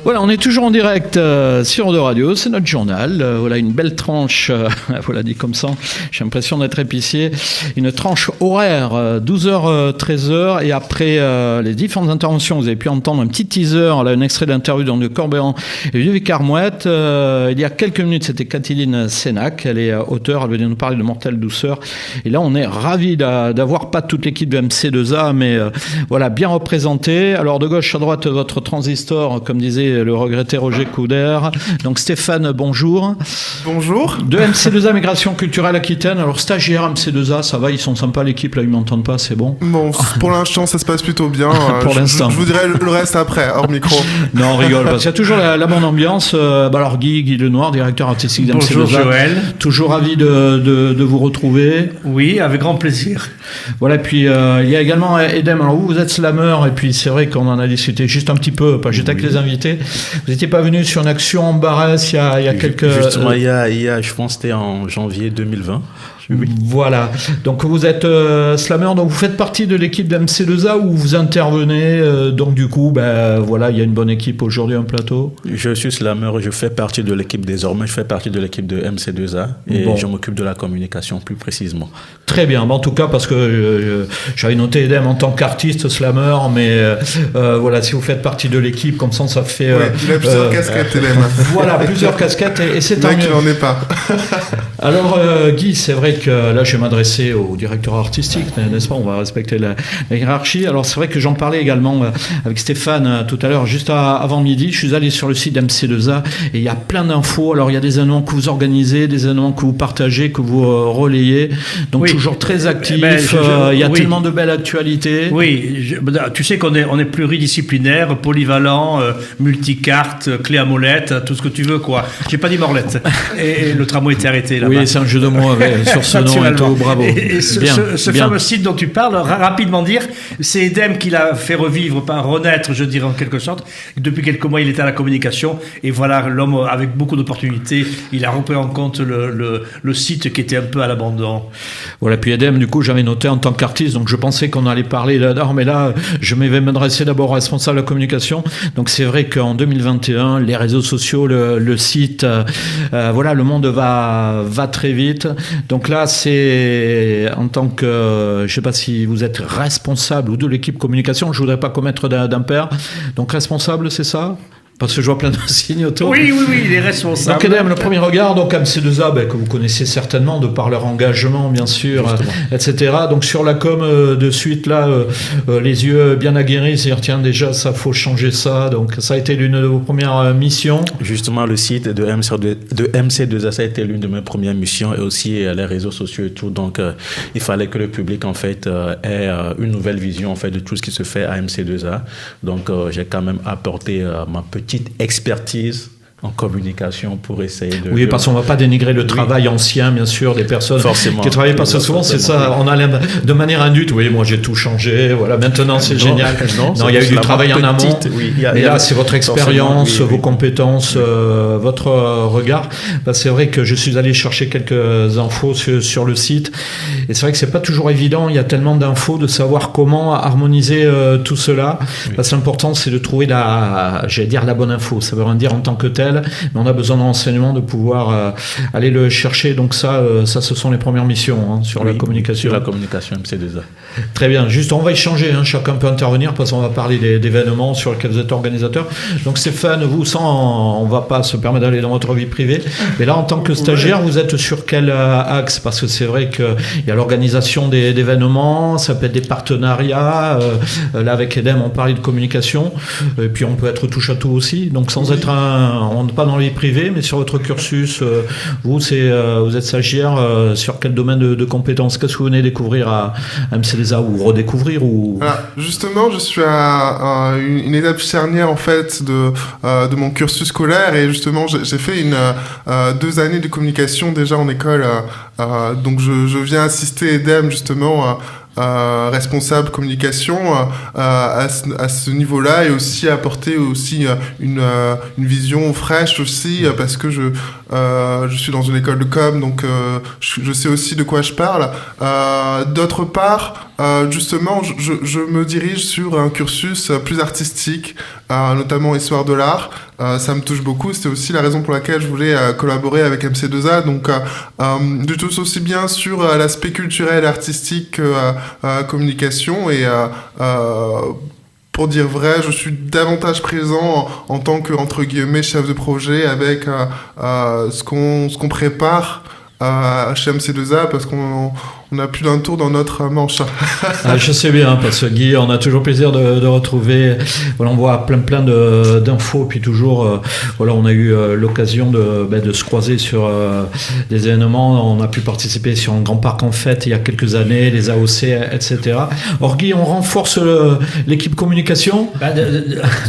Voilà, on est toujours en direct sur Eau Radio, c'est notre journal. Voilà une belle tranche, voilà dit comme ça, j'ai l'impression d'être épicier. Une tranche horaire, 12h, 13h, et après les différentes interventions, vous avez pu entendre un petit teaser, là, un extrait d'interview de Corbéran et Vivier Carmouette. Il y a quelques minutes, c'était Catherine Sénac, elle est auteure, elle venait nous parler de Mortelle Douceur. Et là, on est ravis d'avoir pas toute l'équipe de MC2A, mais voilà, bien représentée. Alors, de gauche à droite, votre transistor, comme disait le regretté Roger Couder. Donc Stéphane, bonjour. Bonjour. De MC2A Migration Culturelle Aquitaine. Alors stagiaire MC2A, ça va, ils sont sympas l'équipe, là ils m'entendent pas, c'est bon. Bon, pour l'instant ça se passe plutôt bien. Pour l'instant. Je vous dirai le reste après, hors micro. Non, on rigole, parce qu'il y a toujours la bonne ambiance. Alors Guy Lenoir, directeur artistique d'MC2A. Bonjour Joël. Toujours ravi de vous retrouver. Oui, avec grand plaisir. Voilà, et puis il y a également Edem. Alors vous êtes slammer, et puis c'est vrai qu'on en a discuté juste un petit peu, j'étais avec les invités. Vous n'étiez pas venu sur une action en Barès il y a quelques... Justement, il y a, je pense que c'était en janvier 2020. Oui. Voilà. Donc vous êtes slammer, donc vous faites partie de l'équipe d'MC2A où vous intervenez. Donc du coup, voilà, il y a une bonne équipe aujourd'hui en plateau. Je suis slammer, je fais partie de l'équipe désormais. Je fais partie de l'équipe de MC2A et je m'occupe de la communication plus précisément. Très bien. En tout cas, parce que j'avais noté Edem en tant qu'artiste slammer, mais voilà, si vous faites partie de l'équipe, comme ça fait. Ouais, il a plusieurs casquettes, Edem. Voilà, plusieurs casquettes et c'est tant mieux. Il n'en est pas. Alors Guy, c'est vrai que là je vais m'adresser au directeur artistique, n'est-ce pas, on va respecter la hiérarchie. Alors c'est vrai que j'en parlais également avec Stéphane tout à l'heure, juste avant midi, je suis allé sur le site d'MC2A et il y a plein d'infos. Alors il y a des événements que vous organisez, des événements que vous partagez, que vous relayez, donc oui, toujours très actif, il y a tellement de belles actualités. Oui, tu sais qu'on est pluridisciplinaire, polyvalent, multicarte, clé à molette, tout ce que tu veux quoi. J'ai pas dit morlette. Et le tramway était arrêté là-bas. Oui, c'est un jeu de mots sur ce nom et tout, bravo. Et ce fameux site dont tu parles, rapidement dire, c'est Edem qui l'a fait revivre, pas renaître, je dirais en quelque sorte. Depuis quelques mois, il était à la communication et voilà, l'homme avec beaucoup d'opportunités, il a repris en compte le site qui était un peu à l'abandon. Voilà, puis Edem, du coup, j'avais noté en tant qu'artiste, donc je pensais qu'on allait parler là-dedans, mais là, je vais m'adresser d'abord au responsable de la communication. Donc c'est vrai qu'en 2021, les réseaux sociaux, le site, voilà, le monde va très vite. Donc là, c'est en tant que, je ne sais pas si vous êtes responsable ou de l'équipe communication, je ne voudrais pas commettre d'impair. Donc responsable, c'est ça ? Parce que je vois plein de signes autour. Oui, il est responsable. Donc, Edem, le premier regard, donc MC2A, que vous connaissez certainement de par leur engagement, bien sûr, etc. Donc, sur la com, de suite, là, les yeux bien aguerris, c'est-à-dire, tiens, déjà, ça, faut changer ça. Donc, ça a été l'une de vos premières missions. Justement, le site de MC2A, ça a été l'une de mes premières missions et aussi les réseaux sociaux et tout. Donc, il fallait que le public, en fait, ait une nouvelle vision, en fait, de tout ce qui se fait à MC2A. Donc, j'ai quand même apporté ma petite expertise en communication pour essayer de... Oui, parce qu'on ne va pas dénigrer le travail ancien, bien sûr, des personnes forcément, qui travaillent pas souvent, c'est ça, on a l'air de manière induite, oui, moi j'ai tout changé, voilà, maintenant c'est génial. Non, il y a eu du travail en amont, mais là c'est votre expérience, vos compétences, votre regard. C'est vrai que je suis allé chercher quelques infos sur le site, et c'est vrai que c'est pas toujours évident, il y a tellement d'infos, de savoir comment harmoniser tout cela. Parce que l'important c'est de trouver la bonne info, ça veut rien dire en tant que tel, mais on a besoin d'enseignement, de pouvoir aller le chercher. Donc ça, ce sont les premières missions sur la communication. Sur la communication MC2A. Très bien. Juste, on va échanger. Chacun peut intervenir parce qu'on va parler d'événements sur lesquels vous êtes organisateur. Donc Stéphane, vous, on ne va pas se permettre d'aller dans votre vie privée. Mais là, en tant que stagiaire, vous êtes sur quel axe ? Parce que c'est vrai qu'il y a l'organisation d'événements, ça peut être des partenariats. Là, avec Edem, on parlait de communication. Et puis, on peut être touche à tout aussi. Donc, sans être on n'est pas dans les privés, mais sur votre cursus, vous êtes stagiaire sur quel domaine de compétences ? Qu'est-ce que vous venez découvrir à MC2A ou redécouvrir ou... Voilà, justement, je suis à une étape charnière en fait de mon cursus scolaire et justement j'ai fait 2 années de communication déjà en école, donc je viens assister Edem justement. Responsable communication à ce niveau-là et aussi apporter aussi une vision fraîche aussi parce que je suis dans une école de com donc je sais aussi de quoi je parle. D'autre part, justement, je me dirige sur un cursus plus artistique, notamment histoire de l'art. ça me touche beaucoup. C'était aussi la raison pour laquelle je voulais collaborer avec MC2A. Donc, je touche aussi bien sur l'aspect culturel, artistique que communication. Et pour dire vrai, je suis davantage présent en tant que, entre guillemets, chef de projet avec ce qu'on prépare chez MC2A, parce qu'on a plus d'un tour dans notre manche. Je sais bien, parce que Guy, on a toujours plaisir de retrouver. Voilà, on voit plein d'infos, puis toujours, voilà, on a eu l'occasion de se croiser sur des événements. On a pu participer sur un grand parc en fête il y a quelques années, les AOC, etc. Or, Guy, on renforce l'équipe communication.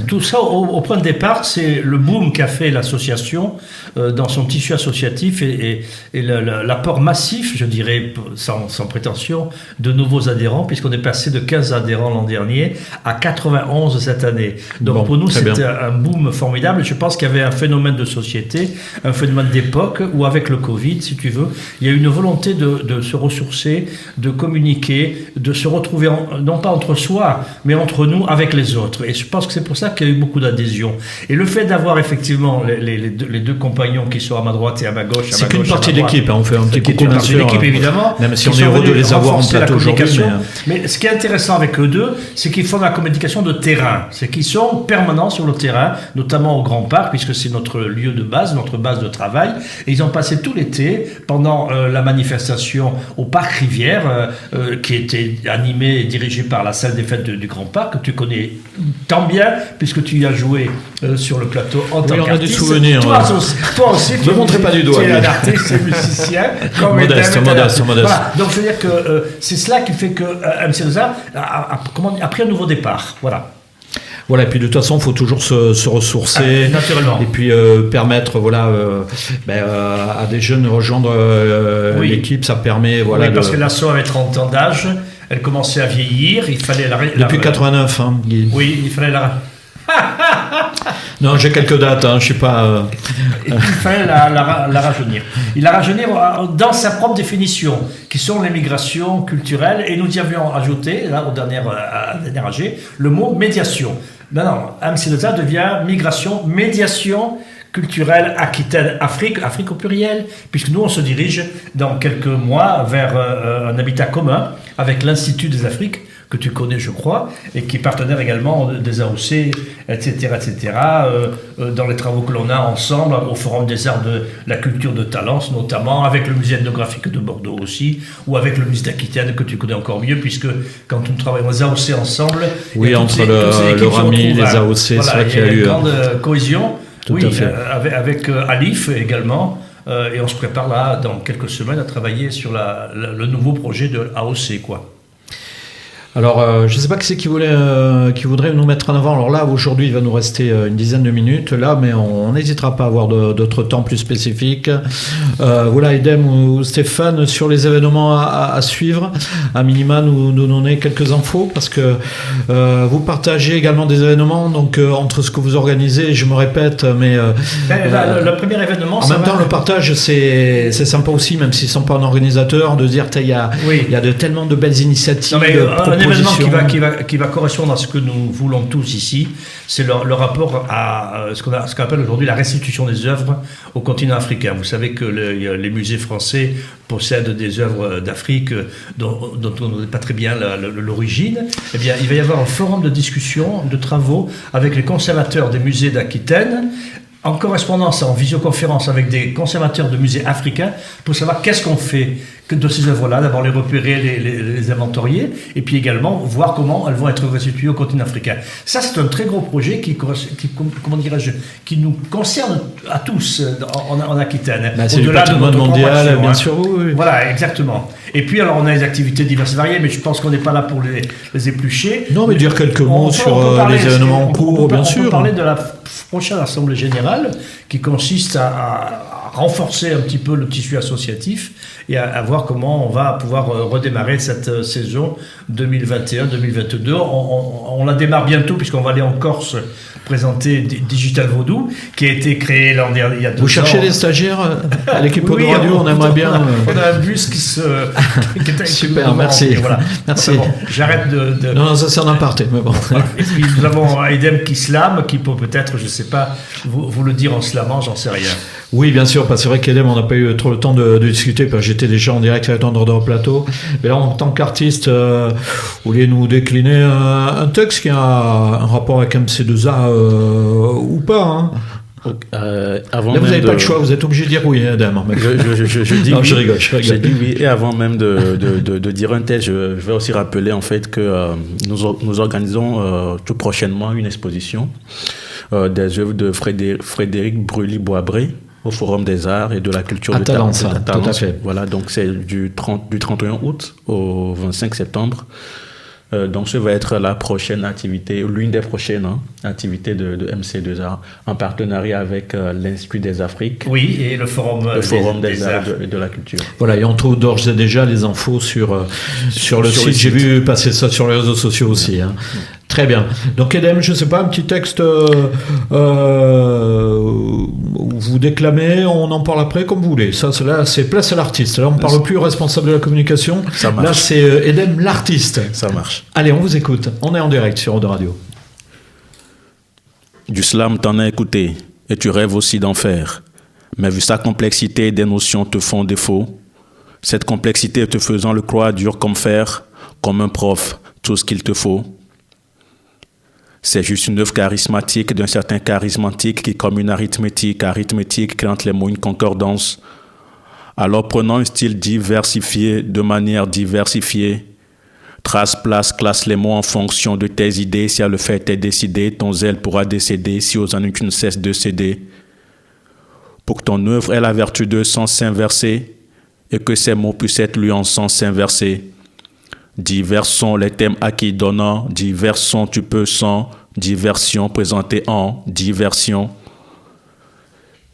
Tout ça, au point de départ, c'est le boom qu'a fait l'association dans son tissu associatif et l'apport massif, je dirais, sans prétention, de nouveaux adhérents, puisqu'on est passé de 15 adhérents l'an dernier à 91 cette année. Donc pour nous, c'était un boom formidable. Je pense qu'il y avait un phénomène de société, un phénomène d'époque, où avec le Covid, si tu veux, il y a une volonté de se ressourcer, de communiquer, de se retrouver, non pas entre soi, mais entre nous, avec les autres. Et je pense que c'est pour ça qu'il y a eu beaucoup d'adhésion. Et le fait d'avoir effectivement les deux compagnons qui sont à ma droite et à ma gauche, c'est qu'une partie de l'équipe, on fait un petit coucou, bien sûr, l'équipe, évidemment, même si on est heureux de les avoir en plateau aujourd'hui. Mais ce qui est intéressant avec eux deux, c'est qu'ils font la communication de terrain. C'est qu'ils sont permanents sur le terrain, notamment au Grand Parc, puisque c'est notre lieu de base, notre base de travail. Et ils ont passé tout l'été, pendant la manifestation au Parc Rivière, qui était animée et dirigée par la salle des fêtes du Grand Parc, que tu connais tant bien, puisque tu y as joué sur le plateau en tant qu'artiste. On a des souvenirs. Toi aussi, ne montrez pas du doigt. Tu es un artiste, tu es musicien. Modeste. Voilà. Donc, je veux dire que c'est cela qui fait que MC2A a pris un nouveau départ. Voilà. Voilà, et puis de toute façon, il faut toujours se ressourcer. Naturellement. Et puis permettre à des jeunes de rejoindre l'équipe, ça permet... Voilà, oui, parce que l'asso avait 30 ans d'âge, elle commençait à vieillir, il fallait Depuis 89, hein, Guy. Oui, il fallait Non, j'ai quelques dates, je ne suis pas... Il fallait la rajeunir. Il la rajeunir dans sa propre définition, qui sont les migrations culturelles, et nous y avions ajouté, là, au dernier AG, le mot médiation. Maintenant, MC2A devient médiation culturelle Aquitaine-Afrique, Afrique au pluriel, puisque nous, on se dirige dans quelques mois vers un habitat commun avec l'Institut des Afriques, que tu connais, je crois, et qui est partenaire également des AOC, etc., dans les travaux que l'on a ensemble, au Forum des Arts de la Culture de Talence, notamment, avec le Musée ethnographique de Bordeaux aussi, ou avec le Musée d'Aquitaine, que tu connais encore mieux, puisque quand nous travaillons aux AOC ensemble... Oui, entre le RAMI, les AOC, c'est vrai qu'il y a eu... une grande cohésion, tout à fait. avec Alif également, et on se prépare là, dans quelques semaines, à travailler sur le nouveau projet de AOC, quoi. Alors, je ne sais pas qui c'est qui voudrait nous mettre en avant. Alors là, aujourd'hui, il va nous rester une dizaine de minutes, là, mais on n'hésitera pas à avoir d'autres temps plus spécifiques. Voilà, Edem ou Stéphane, sur les événements à suivre, à minima, nous donner quelques infos, parce que vous partagez également des événements, donc entre ce que vous organisez, je me répète, mais... le premier événement... En même temps, le partage, c'est sympa aussi, même s'ils ne sont pas un organisateur, de dire, il y a tellement de belles initiatives, un événement qui va correspondre à ce que nous voulons tous ici, c'est le rapport à ce qu'on appelle aujourd'hui la restitution des œuvres au continent africain. Vous savez que les musées français possèdent des œuvres d'Afrique dont on ne connaît pas très bien l'origine. Eh bien, il va y avoir un forum de discussion, de travaux avec les conservateurs des musées d'Aquitaine, en correspondance, en visioconférence avec des conservateurs de musées africains, pour savoir qu'est-ce qu'on fait de ces œuvres-là, d'abord les repérer, les inventorier, et puis également voir comment elles vont être restituées au continent africain. Ça, c'est un très gros projet qui nous concerne à tous en Aquitaine. C'est du patrimoine mondial, bien sûr. Oui. Voilà, exactement. Et puis, alors, on a des activités diverses et variées, mais je pense qu'on n'est pas là pour les éplucher. Non, mais dire quelques mots sur les événements en cours, bien sûr. On peut parler de la prochaine Assemblée Générale, qui consiste à renforcer un petit peu le tissu associatif et à voir comment on va pouvoir redémarrer cette saison 2021-2022. On la démarre bientôt puisqu'on va aller en Corse présenter Digital Vaudou, qui a été créé l'an dernier, il y a 2 ans. Vous cherchez des stagiaires à l'équipe Oui, de radio, on aimerait bien... On a un bus qui est Super, merci. Voilà. Merci. Bon, j'arrête de... Non, ça c'est en aparté, mais bon. Voilà. Et puis nous avons Edem qui slame, qui peut peut-être, je ne sais pas, vous le dire en slamant, j'en sais rien. Oui, bien sûr, parce que c'est vrai qu'Edem, on n'a pas eu trop le temps de discuter, parce que j'étais déjà en direct avec Tendre au plateau. Mais là, en tant qu'artiste, vous vouliez nous décliner un texte qui a un rapport avec MC2A ou pas, hein? Avant là, vous même n'avez pas le choix, vous êtes obligé de dire oui, Edem. Je dis non, oui. je rigole. J'ai dit oui, et avant même de dire un texte, je vais aussi rappeler en fait que nous organisons tout prochainement une exposition des œuvres de Frédéric Brully-Boisbré au Forum des Arts et de la Culture de Talence. Tout à fait. Voilà, donc c'est du 31 août au 25 septembre. Donc, ce va être la prochaine activité, l'une des prochaines activités de MC2A, en partenariat avec l'Institut des Afriques. Oui, et le Forum des Arts et de la Culture. Voilà, et on trouve d'ores et déjà les infos sur le site. J'ai vu passer ça sur les réseaux sociaux aussi. Hein. Très bien. Donc, Edem, je ne sais pas, un petit texte vous déclamez, on en parle après comme vous voulez. Ça, là, c'est place à l'artiste. Là, on ne parle plus au responsable de la communication. Ça marche. Là, c'est Edem, l'artiste. Ça marche. Allez, on vous écoute. On est en direct sur Eau de Radio. Du slam, t'en as écouté, et tu rêves aussi d'en faire. Mais vu sa complexité, des notions te font défaut. Cette complexité te faisant le croire dur comme fer, comme un prof, tout ce qu'il te faut. C'est juste une œuvre charismatique d'un certain charismatique qui, comme une arithmétique crée entre les mots une concordance. Alors prenant un style diversifié de manière diversifiée, trace, place, classe les mots en fonction de tes idées. Si à le fait t'es décidé, ton zèle pourra décéder si aux années tu ne cesses de céder. Pour que ton œuvre ait la vertu de sens inversé et que ces mots puissent être lus en sens inversé. Divers sont les thèmes acquis donnant, divers sont tu peux sans, diversion présentée en diversion.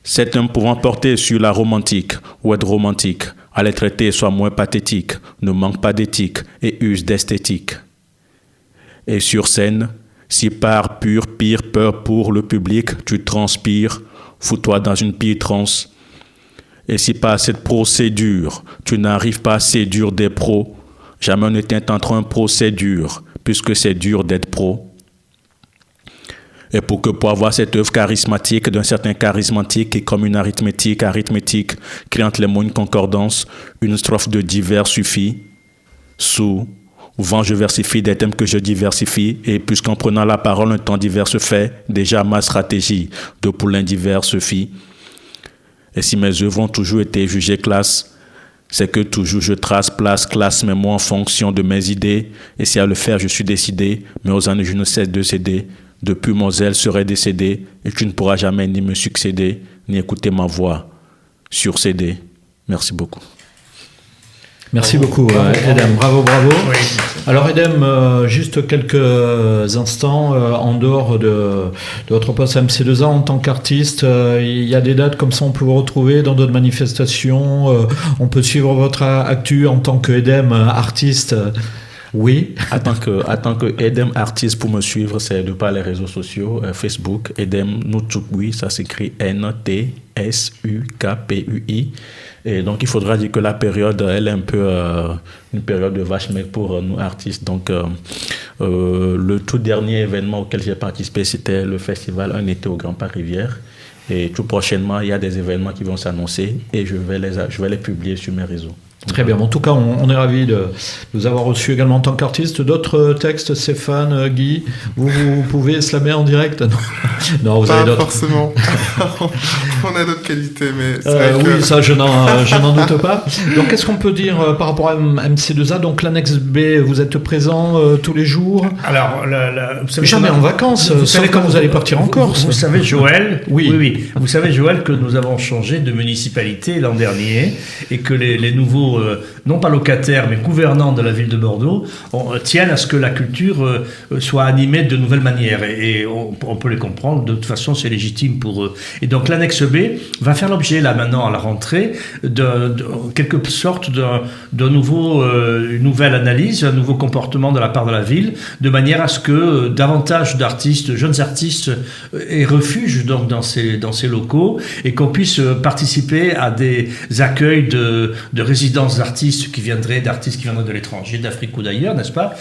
Cet homme pouvant porter sur la romantique ou être romantique, à les traiter soit moins pathétique, ne manque pas d'éthique et use d'esthétique. Et sur scène, si par pur pire peur pour le public, tu transpires, fous-toi dans une pire transe. Et si par cette procédure, tu n'arrives pas à séduire des pros, jamais ne t'intentera un procédure, puisque c'est dur d'être pro. Et pour avoir cette œuvre charismatique d'un certain charismatique qui, comme une arithmétique, crée entre les mots une concordance, une strophe de divers suffit. Souvent je versifie des thèmes que je diversifie, et puisqu'en prenant la parole un temps divers se fait, déjà ma stratégie de poulain divers se fit. Et si mes œuvres ont toujours été jugées classe, c'est que toujours je trace, place, classe mes mots en fonction de mes idées, et si à le faire je suis décidé, mais aux années je ne cesse de céder. Depuis mon zèle serait décédé, et tu ne pourras jamais ni me succéder, ni écouter ma voix sur CD. Merci beaucoup. Merci beaucoup, Edem. Bravo. Oui. Alors, Edem, juste quelques instants, en dehors de votre poste à MC2A en tant qu'artiste, il y a des dates comme ça, on peut vous retrouver dans d'autres manifestations, on peut suivre votre actu en tant que Edem, artiste. Oui. En tant que Edem artiste, pour me suivre, c'est de par les réseaux sociaux, Facebook, Edem Nutsukui, ça s'écrit N-T-S-U-K-P-U-I. Et donc, il faudra dire que la période, elle est un peu une période de vache maigre pour nous artistes. Donc, le tout dernier événement auquel j'ai participé, c'était le festival Un été au Grand Parc Rivière. Et tout prochainement, il y a des événements qui vont s'annoncer et je vais les publier sur mes réseaux. Très bien. En tout cas, on est ravis de vous avoir reçu également en tant qu'artiste. D'autres textes, Stéphane, Guy, vous pouvez slammer en direct? Non, vous avez d'autres. Pas forcément. On a d'autres qualités, mais c'est vrai que... Oui, ça, je n'en doute pas. Donc, qu'est-ce qu'on peut dire par rapport à MC2A? Donc, l'annexe B, vous êtes présent tous les jours? Alors, vous savez, jamais en vacances, sauf quand vous allez partir en Corse. Vous savez, Joël, oui. Vous savez, Joël, que nous avons changé de municipalité l'an dernier et que les nouveaux non pas locataires, mais gouvernants de la ville de Bordeaux, tiennent à ce que la culture soit animée de nouvelles manières. Et on peut les comprendre, de toute façon, c'est légitime pour eux. Et donc, l'annexe B B va faire l'objet, là maintenant à la rentrée, de quelque sorte de une nouvelle analyse, un nouveau comportement de la part de la ville, de manière à ce que davantage d'artistes, jeunes artistes, aient refuge donc dans ces locaux et qu'on puisse participer à des accueils de résidences d'artistes qui viendraient de l'étranger, d'Afrique ou d'ailleurs, n'est-ce pas,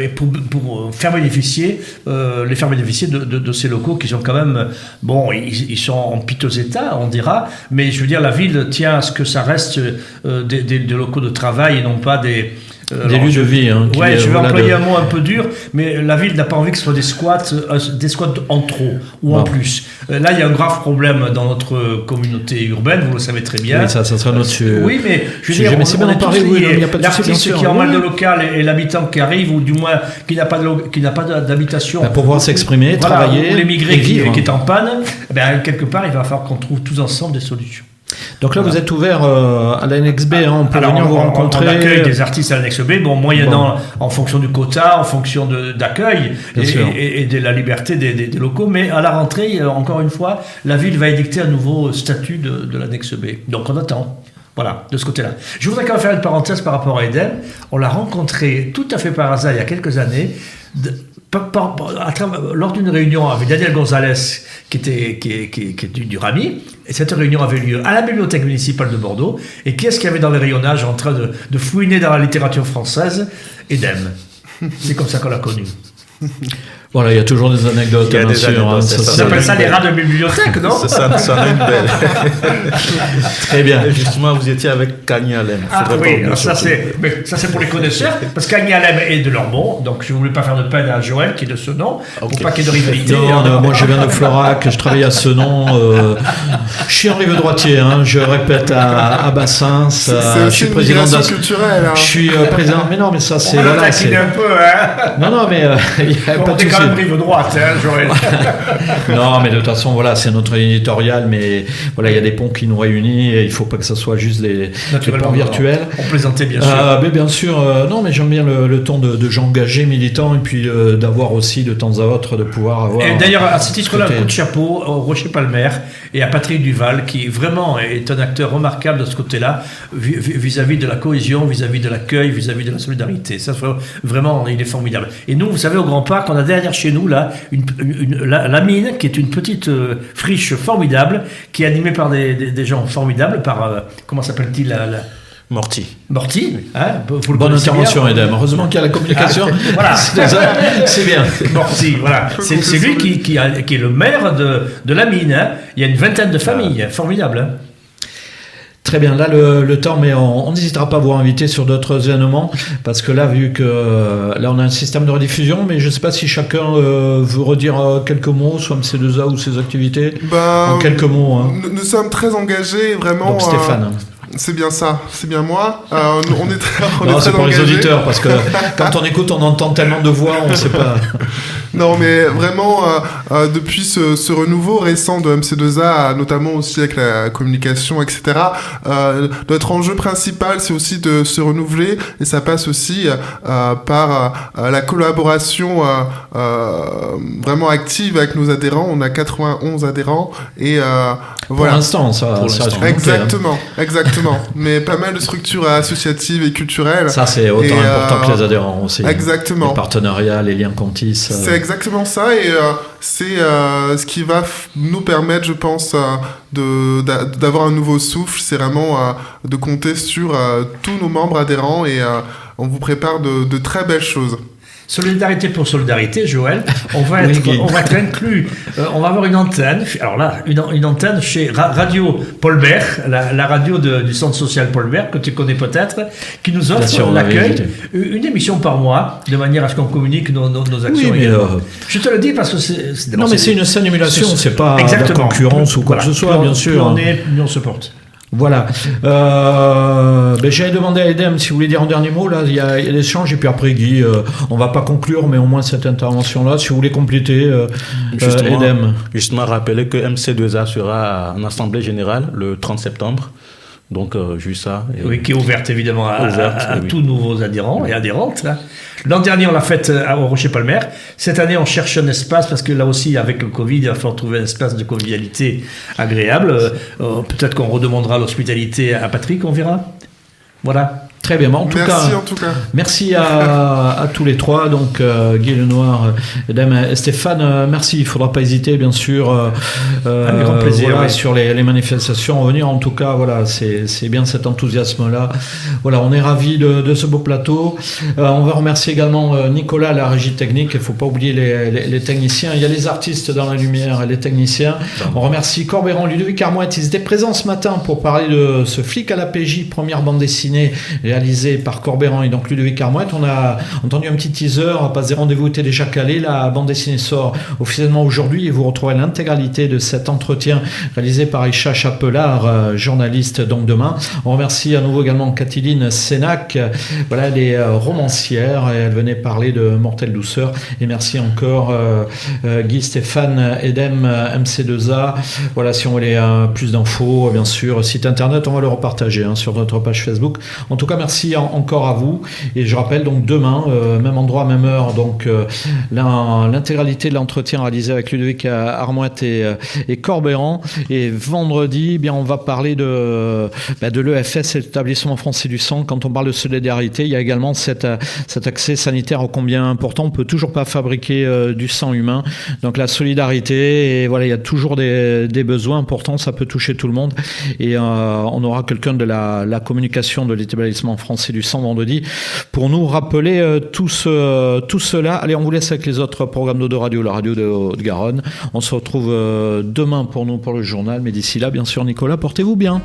et pour faire bénéficier, les faire bénéficier de ces locaux qui sont quand même, bon, ils sont en piteux état, on dira, mais je veux dire, la ville tient à ce que ça reste des locaux de travail et non pas des lieux de vie. Hein, ouais, je vais employer un mot un peu dur, mais la ville n'a pas envie que ce soit des squats en trop ou en plus. Là, il y a un grave problème dans notre communauté urbaine, vous le savez très bien. Oui, ça sera notre sujet. Oui, mais je veux dire, mais c'est bien d'en parler. Oui, l'artiste qui a mal de local et l'habitant qui arrive, ou du moins qui n'a pas d'habitation. Pour pouvoir s'exprimer, travailler, ou l'émigré qui est en panne, quelque part, il va falloir qu'on trouve tous ensemble des solutions. Donc là, vous êtes ouvert à l'annexe B, hein, on peut venir vous rencontrer. On accueille des artistes à l'annexe B, moyennant en fonction du quota, en fonction d'accueil et de la liberté des locaux. Mais à la rentrée, encore une fois, la ville va édicter un nouveau statut de l'annexe B. Donc on attend. Voilà, de ce côté-là. Je voudrais quand même faire une parenthèse par rapport à Eden. On l'a rencontré tout à fait par hasard il y a quelques années. Lors d'une réunion avec Daniel Gonzalez, qui est du RAMI, et cette réunion avait lieu à la bibliothèque municipale de Bordeaux. Et qui est-ce qu'il y avait dans le rayonnage en train de fouiner dans la littérature française? Edem. C'est comme ça qu'on l'a connu. Voilà, il y a toujours des anecdotes, bien sûr. On appelle ça les rats de bibliothèque, non? Ça en est une belle. Très bien. Et justement, vous étiez avec Kanye Alem. Oui, ça c'est pour les connaisseurs, parce que Kanye Alem est de Lormont, donc je ne voulais pas faire de peine à Joël, qui est de Senon, pour pas qu'il y ait de rivalité. Non, moi je viens de Florac, je travaille à Senon, je suis en rive droitier, hein, je répète à Bassins, je suis président de culturelle. Hein. Je suis président, mais non, mais ça c'est... On va taquiner un peu, hein. Non, mais il n'y a pas de souci. Quand même rive droite, hein, Joël. Non, mais de toute façon, voilà, c'est notre éditorial, mais voilà, il y a des ponts qui nous réunissent, et il ne faut pas que ce soit juste les ponts virtuels. On plaisantait, bien sûr. Mais bien sûr, non, mais j'aime bien le ton de gens engagés, militants, et puis d'avoir aussi de temps à autre, de pouvoir avoir... Et d'ailleurs, à ce titre-là, un coup de chapeau au Rocher Palmer et à Patrick Duval, qui vraiment est un acteur remarquable de ce côté-là, vis-à-vis de la cohésion, vis-à-vis de l'accueil, vis-à-vis de la solidarité. Ça, vraiment, il est formidable. Et nous, vous savez, au Grand Parc, on a derrière chez nous, là, la mine, qui est une petite friche formidable, qui est animée par des gens formidables, par, comment s'appelle-t-il, Morty, hein, bonne intervention, Edem. Heureusement qu'il y a la communication. Voilà, c'est bien. Morty, voilà. C'est lui qui est le maire de la mine. Hein. Il y a une vingtaine de familles, formidable. Hein. Très bien, là le temps, mais on n'hésitera pas à vous inviter sur d'autres événements, parce que là, vu que là on a un système de rediffusion, mais je ne sais pas si chacun veut redire quelques mots, soit MC2A ou ses activités, en quelques mots. Hein. Nous sommes très engagés, vraiment. Donc Stéphane. C'est bien ça, c'est bien moi. On est très engagés. Non, c'est pour les auditeurs, parce que quand on écoute, on entend tellement de voix, on ne sait pas. Non, mais vraiment, depuis ce renouveau récent de MC2A, notamment aussi avec la communication, etc., notre enjeu principal, c'est aussi de se renouveler, et ça passe aussi par la collaboration vraiment active avec nos adhérents. On a 91 adhérents, et pour l'instant, ça reste exactement. Mais pas mal de structures associatives et culturelles. Ça, c'est autant important que les adhérents aussi. Exactement. Les partenariats, les liens qu'on tisse. C'est exactement ça, et c'est ce qui va nous permettre, je pense, d'avoir un nouveau souffle. C'est vraiment de compter sur tous nos membres adhérents, et on vous prépare de très belles choses. Solidarité pour solidarité, Joël. On va être inclus. On va avoir une antenne. Alors là, une antenne chez Radio Paul Bert, la radio du centre social Paul Bert, que tu connais peut-être, qui nous offre l'accueil, une émission par mois, de manière à ce qu'on communique nos actions. Oui, mais je te le dis parce que c'est non, mais c'est une saine émulation, c'est pas de la concurrence ou quoi que ce soit, bien sûr. On se porte. Voilà. J'avais demandé à Edem si vous voulez dire un dernier mot. Là, il y a l'échange, et puis après, Guy, on va pas conclure, mais au moins cette intervention-là, si vous voulez compléter, Edem. Justement, rappeler que MC2A sera en assemblée générale le 30 septembre. Donc, juste ça. Oui, qui est ouverte évidemment à tous nouveaux adhérents et adhérentes. Hein. L'an dernier, on l'a faite au Rocher-Palmer. Cette année, on cherche un espace parce que là aussi, avec le Covid, il va falloir trouver un espace de convivialité agréable. Peut-être qu'on redemandera l'hospitalité à Patrick, on verra. Voilà. Très bien, en tout cas, merci à tous les trois, donc Guy Lenoir, Dame Stéphane, merci, il ne faudra pas hésiter bien sûr avec grand plaisir, voilà, sur les manifestations à venir, en tout cas voilà, c'est bien cet enthousiasme-là, voilà, on est ravis de ce beau plateau, on va remercier également Nicolas, la régie technique, il ne faut pas oublier les techniciens, il y a les artistes dans la lumière et les techniciens, on remercie Corbéran, Ludovic Armouet, ils étaient présents ce matin pour parler de ce Flic à la PJ, première bande dessinée réalisé par Corbéran et donc Ludovic Armouet. On a entendu un petit teaser, Passe des rendez-vous était déjà calé, la bande dessinée sort officiellement aujourd'hui et vous retrouverez l'intégralité de cet entretien réalisé par Isha Chapelard, journaliste donc demain. On remercie à nouveau également Catherine Sénac, voilà, elle est romancière et elle venait parler de Mortelle Douceur, et merci encore Guy, Stéphane, Edem, MC2A. Voilà, si on voulait plus d'infos, bien sûr, site internet, on va le repartager sur notre page Facebook. En tout cas, merci encore à vous. Et je rappelle donc demain, même endroit, même heure, donc l'intégralité de l'entretien réalisé avec Ludovic Armouet et Corbéran. Et vendredi, eh bien, on va parler de l'EFS, l'établissement français du sang. Quand on parle de solidarité, il y a également cet accès sanitaire ô combien important. On ne peut toujours pas fabriquer du sang humain. Donc la solidarité, et voilà, il y a toujours des besoins importants. Ça peut toucher tout le monde. Et on aura quelqu'un de la communication de l'établissement français du sang vendredi pour nous rappeler tout cela. Allez, on vous laisse avec les autres programmes d'Eau de Radio, la radio de Haute-Garonne. On se retrouve demain pour le journal, mais d'ici là, bien sûr, Nicolas, portez-vous bien.